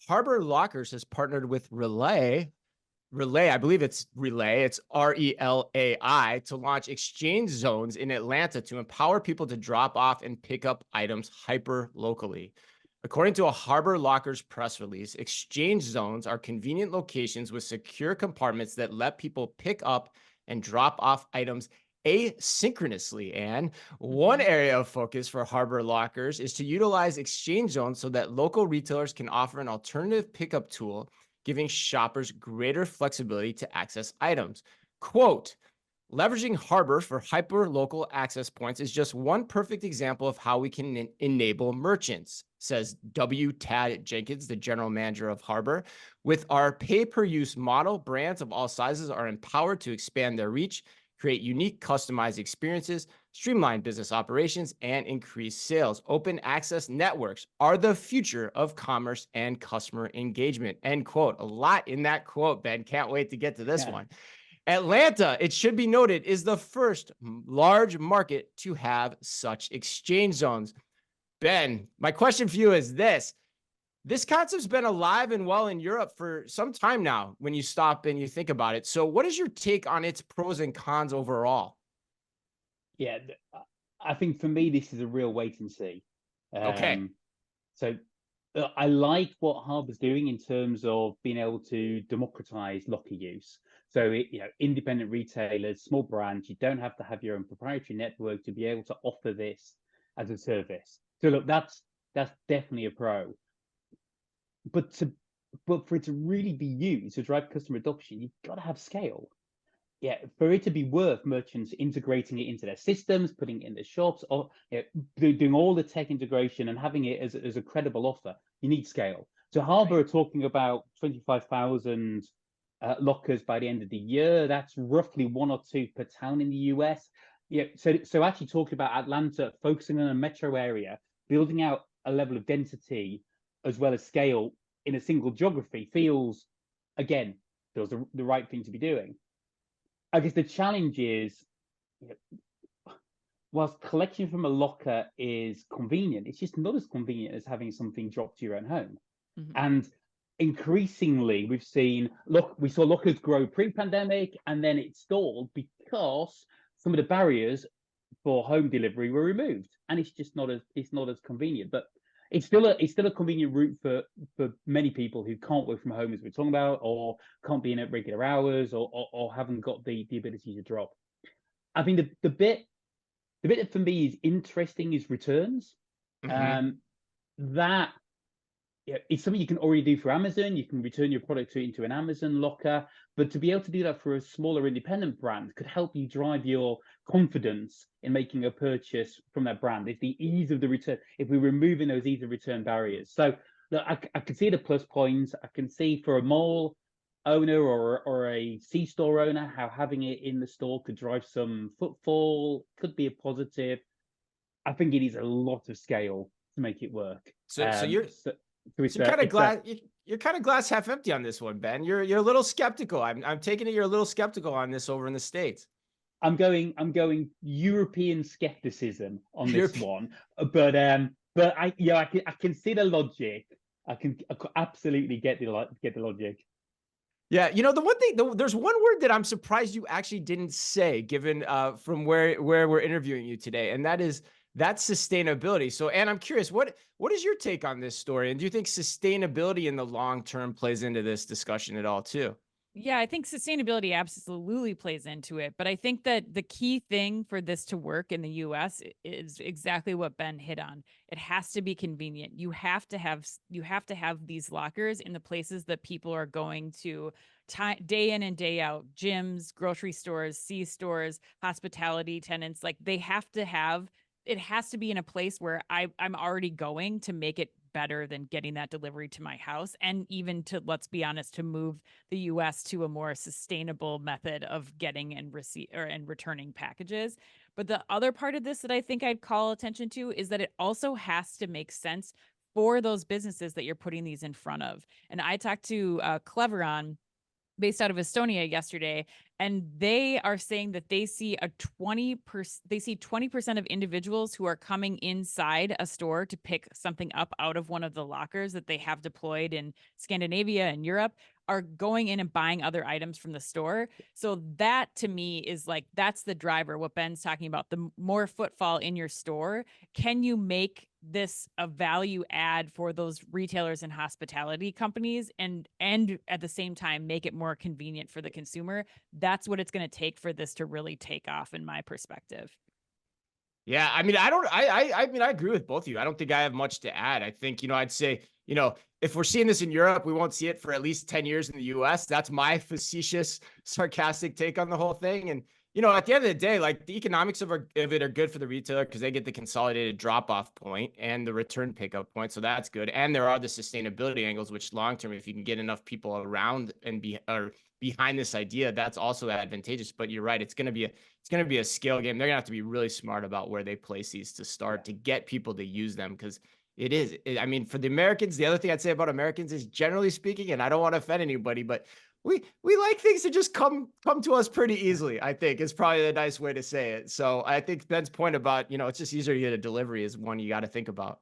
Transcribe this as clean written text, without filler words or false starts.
Harbor Lockers has partnered with Relay, I believe it's Relay, it's RELAI, to launch exchange zones in Atlanta to empower people to drop off and pick up items hyper locally. According to a Harbor Lockers press release, exchange zones are convenient locations with secure compartments that let people pick up and drop off items asynchronously. And one Mhm. area of focus for Harbor Lockers is to utilize exchange zones so that local retailers can offer an alternative pickup tool, giving shoppers greater flexibility to access items. Quote, leveraging Harbor for hyper local access points is just one perfect example of how we can enable merchants, says W. Tad Jenkins, the general manager of Harbor. With our pay per use model, brands of all sizes are empowered to expand their reach, create unique, customized experiences, streamline business operations, and increase sales. Open access networks are the future of commerce and customer engagement. End quote. A lot in that quote, Ben. Can't wait to get to this Yeah. one. Atlanta, it should be noted, is the first large market to have such exchange zones. Ben, my question for you is this. This concept's been alive and well in Europe for some time now when you stop and you think about it. So, what is your take on its pros and cons overall? Yeah, I think for me, this is a real wait and see. Okay. Um, so I like what Harbor's doing in terms of being able to democratize locker use. So, independent retailers, small brands, you don't have to have your own proprietary network to be able to offer this as a service. So, look, that's definitely a pro. But for it to really be used to drive customer adoption, you've got to have scale. Yeah, for it to be worth merchants integrating it into their systems, putting it in their shops, or doing all the tech integration and having it as a credible offer, you need scale. So Harbour Right. are talking about 25,000 lockers by the end of the year. That's roughly one or two per town in the US. Yeah, so actually talking about Atlanta, focusing on a metro area, building out a level of density as well as scale in a single geography again, feels the right thing to be doing. I guess the challenge is, you know, whilst collection from a locker is convenient, it's just not as convenient as having something dropped to your own home. Mhm. And increasingly, we saw lockers grow pre-pandemic, and then it stalled because some of the barriers for home delivery were removed, and it's not as convenient. But it's still a convenient route for many people who can't work from home, as we're talking about, or can't be in at regular hours, or haven't got the ability to drop. I think the bit that for me is interesting is returns. Hmm. Um, that it's something you can already do for Amazon. You can return your product into an Amazon locker, but to be able to do that for a smaller independent brand could help you drive your confidence in making a purchase from that brand. It's the ease of the return. If we're removing those ease of return barriers, so look, I can see the plus points. I can see for a mall owner or a C-store owner how having it in the store could drive some footfall, could be a positive. I think it needs a lot of scale to make it work. So, so you're So so it's you're a kind of it's a glad you're kind of glass half empty on this one, Ben. You're a little skeptical. I'm taking it you're a little skeptical on this over in the States. I'm going European skepticism on You're this one, but I can see the logic. I can absolutely get the logic. Yeah, the one thing, there's one word that I'm surprised you actually didn't say, given from where we're interviewing you today, and that's sustainability. So, Anne, I'm curious, what is your take on this story, and do you think sustainability in the long term plays into this discussion at all, too? Yeah, I think sustainability absolutely plays into it. But I think that the key thing for this to work in the US is exactly what Ben hit on. It has to be convenient. You have to have these lockers in the places that people are going to day in and day out. Gyms, grocery stores, C stores, hospitality tenants, like they have to have it has to be in a place where I'm already going to make it better than getting that delivery to my house, and even to, let's be honest, to move the US to a more sustainable method of getting and returning packages. But the other part of this that I think I'd call attention to is that it also has to make sense for those businesses that you're putting these in front of. And I talked to Cleveron, based out of Estonia yesterday, and they are saying that they see 20% of individuals who are coming inside a store to pick something up out of one of the lockers that they have deployed in Scandinavia and Europe are going in and buying other items from the store. So that to me is like, that's the driver, what Ben's talking about, the more footfall in your store. Can you make this a value add for those retailers and hospitality companies, and at the same time make it more convenient for the consumer? That's what it's going to take for this to really take off, in my perspective. Yeah, I mean, I agree with both of you. I don't think I have much to add. I think, I'd say, if we're seeing this in Europe, we won't see it for at least 10 years in the US. That's my facetious, sarcastic take on the whole thing. And, at the end of the day, like, the economics of it are good for the retailer because they get the consolidated drop-off point and the return pickup point. So that's good. And there are the sustainability angles, which long-term, if you can get enough people around and behind this idea, that's also advantageous. But you're right, it's going to be a scale game. They're gonna have to be really smart about where they place these to start to get people to use them, because I mean, for the Americans, the other thing I'd say about Americans is, generally speaking, and I don't want to offend anybody, but we like things to just come to us pretty easily, I think is probably the nice way to say it. So I think Ben's point about, it's just easier to get a delivery is one you got to think about.